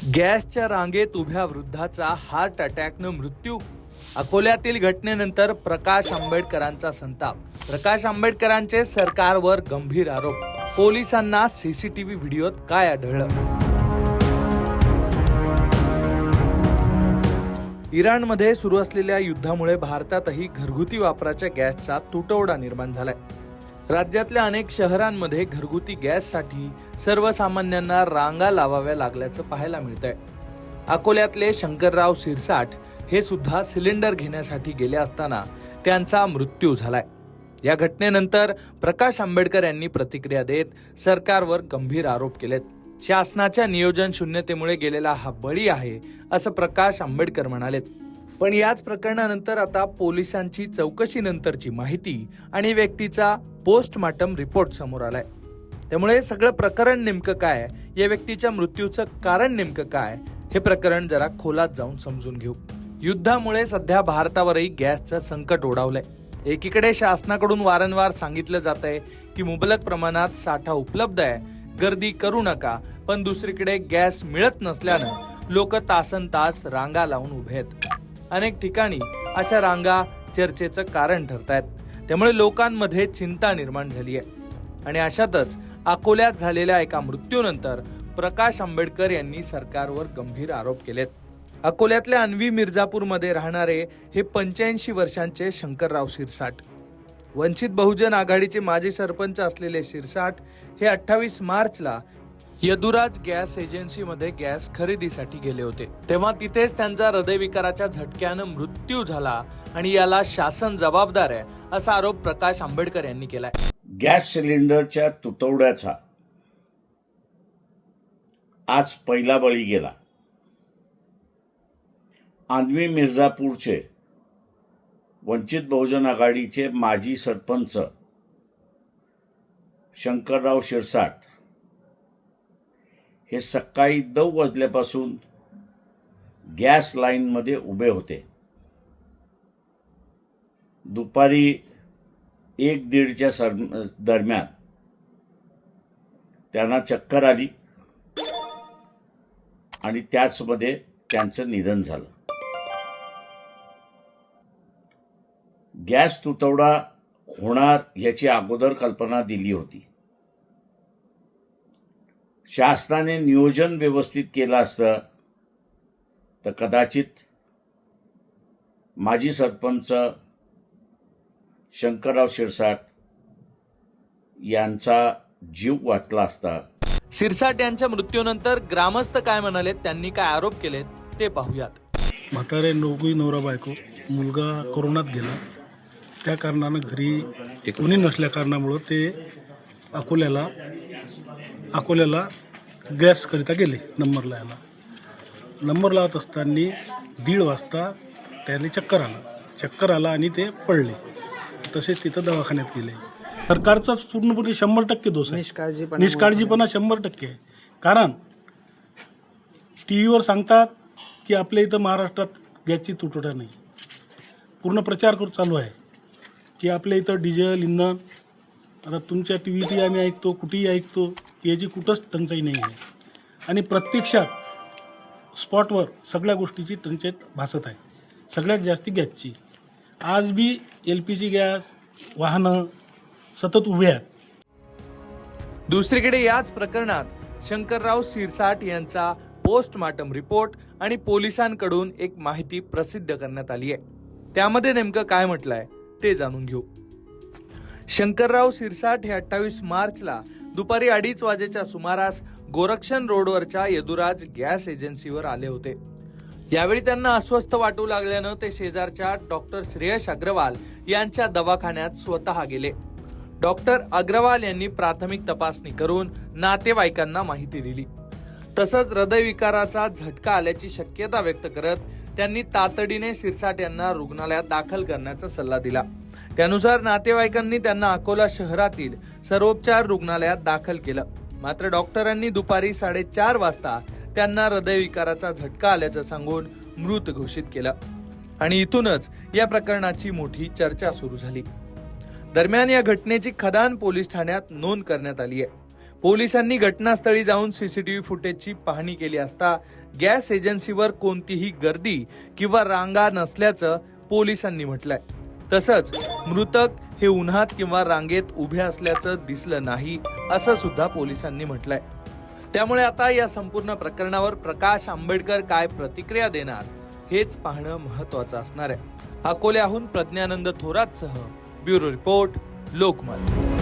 गॅसच्या रांगेत उभ्या वृद्धाचा हार्ट अटॅकनं मृत्यू. अकोल्यातील घटनेनंतर प्रकाश आंबेडकरांचा संताप. प्रकाश आंबेडकरांचे सरकारवर गंभीर आरोप. पोलिसांना सीसीटीव्ही व्हिडिओत काय आढळलं? इराणमध्ये सुरू असलेल्या युद्धामुळे भारतातही घरगुती वापराच्या गॅसचा तुटवडा निर्माण झालाय. राज्यातल्या अनेक शहरांमध्ये घरगुती गॅससाठी सर्वसामान्यांना रांगा लावाव्या लागल्याचं पाहायला मिळतंय. अकोल्यातले शंकरराव शिरसाट हे सुद्धा सिलेंडर घेण्यासाठी गेले असताना त्यांचा मृत्यू झालाय. या घटनेनंतर प्रकाश आंबेडकर यांनी प्रतिक्रिया देत सरकारवर गंभीर आरोप केलेत. शासनाच्या नियोजन शून्यतेमुळे गेलेला हा बळी आहे असं प्रकाश आंबेडकर म्हणालेत. पण याच प्रकरणानंतर आता पोलिसांची चौकशीनंतरची माहिती आणि व्यक्तीचा पोस्टमार्टम रिपोर्ट समोर आलाय. त्यामुळे सगळं प्रकरण नेमकं काय, या व्यक्तीच्या मृत्यूचं कारण नेमकं काय, हे प्रकरण जरा खोलात जाऊन समजून घेऊ. युद्धामुळे सध्या भारतावरही गॅसचं संकट ओढावलंय. एकीकडे शासनाकडून वारंवार सांगितलं जात आहे की मुबलक प्रमाणात साठा उपलब्ध आहे, गर्दी करू नका. पण दुसरीकडे गॅस मिळत नसल्यानं लोक तासन तास रांगा लावून उभे आहेत. अनेक ठिकाणी अशा रांगा चर्चेचं कारण ठरतायत. त्यामुळे लोकांमध्ये चिंता निर्माण झाली आहे. आणि अशातच अकोल्यात झालेल्या एका मृत्यूनंतर प्रकाश आंबेडकर यांनी सरकारवर गंभीर आरोप केलेत. अकोल्यातल्या अन्वी मिर्झापूरमध्ये राहणारे हे 85 वर्षांचे शंकरराव शिरसाट, वंचित बहुजन आघाडीचे माजी सरपंच असलेले शिरसाट हे 28 मार्चला यदुराज गॅस एजन्सीमध्ये गॅस खरेदीसाठी गेले होते. तेव्हा तिथेच त्यांचा हृदयविकाराच्या झटक्यानं मृत्यू झाला आणि याला शासन जबाबदार आहे असा आरोप प्रकाश आंबेडकर यांनी केलाय. गॅस सिलेंडरच्या तुटवड्याचा आज पहिला बळी गेला. अन्वी मिर्झापूरचे वंचित बहुजन आघाडीचे माजी सरपंच शंकरराव शिरसाट हे सकाळी 9 वाजल्यापासून गॅस लाईनमध्ये उभे होते. दुपारी 1-1:30च्या दरम्यान त्यांना चक्कर आली आणि त्याचमध्ये त्यांचं निधन झालं. गॅस तुटवडा होणार याची अगोदर कल्पना दिली होती. शासनाने नियोजन व्यवस्थित केलं असतं तर कदाचित माजी सरपंच शंकरराव शिरसाट यांचा जीव वाचला असता. शिरसाट यांच्या मृत्यूनंतर ग्रामस्थ काय म्हणाले, त्यांनी काय आरोप केलेत ते पाहूयात. म्हातारे नोकरी नवरा बायको, मुलगा कोरोनात गेला. त्या कारणानं घरी कोणी नसल्या कारणामुळं ते अकोल्याला गॅसकरिता गेले. नंबर लावत असताना 1:30 वाजता त्याला चक्कर आला आणि ते पडले. तसेच तिथं दवाखान्यात गेले. सरकारचा पूर्णपणे 100% दोष आहे. निष्काळजीपणा 100% आहे. कारण TV वर सांगतात की आपल्या इथं महाराष्ट्रात गॅसची तुटवडा नाही. पूर्ण प्रचार चालू आहे की आपल्या इथं डिझेल इंधन, आता तुमच्या TV आम्ही ऐकतो, कुठेही ऐकतो की याची कुठंच टंचाई नाही आहे. आणि प्रत्यक्षात स्पॉटवर सगळ्या गोष्टीची टंचाई भासत आहे. सगळ्यात जास्ती गॅसची. आज बी LPG गॅस वाहनं सतत उभे आहेत. दुसरीकडे याच प्रकरणात शंकरराव शिरसाट यांचा पोस्टमार्टम रिपोर्ट आणि पोलिसांकडून एक माहिती प्रसिद्ध करण्यात आली आहे. त्यामध्ये नेमकं काय म्हटलंय ते जाणून घेऊ. शंकरराव शिरसाट हे 28 मार्चला दुपारी 2:30 वाजेच्या सुमारास गोरक्षण रोडवरच्या यदुराज गॅस एजन्सीवर आले होते. यावेळी त्यांना अस्वस्थ वाटू लागल्यानं ते शेजारच्या डॉक्टर श्रेयश अग्रवाल यांच्या दवाखान्यात स्वतः गेले. डॉक्टर अग्रवाल यांनी प्राथमिक तपासणी करून नातेवाईकांना माहिती दिली. तसंच हृदयविकाराचा झटका आल्याची शक्यता व्यक्त करत त्यांनी तातडीने शिरसाट यांना रुग्णालयात दाखल करण्याचा सल्ला दिला. त्यानुसार नातेवाईकांनी त्यांना अकोला शहरातील सर्वोपचार रुग्णालयात दाखल केलं. मात्र डॉक्टरांनी दुपारी 4:30 वाजता त्यांना हृदयविकाराचा झटका आल्याचं सांगून मृत घोषित केलं. आणि इथूनच या प्रकरणाची मोठी चर्चा सुरू झाली. दरम्यान या घटनेची खदान पोलीस ठाण्यात नोंद करण्यात आली आहे. पोलिसांनी घटनास्थळी जाऊन सीसीटीव्ही फुटेजची पाहणी केली असता गॅस एजन्सीवर कोणतीही गर्दी किंवा रांगा नसल्याचं पोलिसांनी म्हटलंय. तसंच मृतक हे उन्हात किंवा रांगेत उभे असल्याचं दिसलं नाही असं सुद्धा पोलिसांनी म्हटलंय. त्यामुळे आता या संपूर्ण प्रकरणावर प्रकाश आंबेडकर काय प्रतिक्रिया देणार हेच पाहणं महत्वाचं असणार आहे. अकोल्याहून प्रज्ञानंद थोरातसह ब्युरो रिपोर्ट, लोकमत.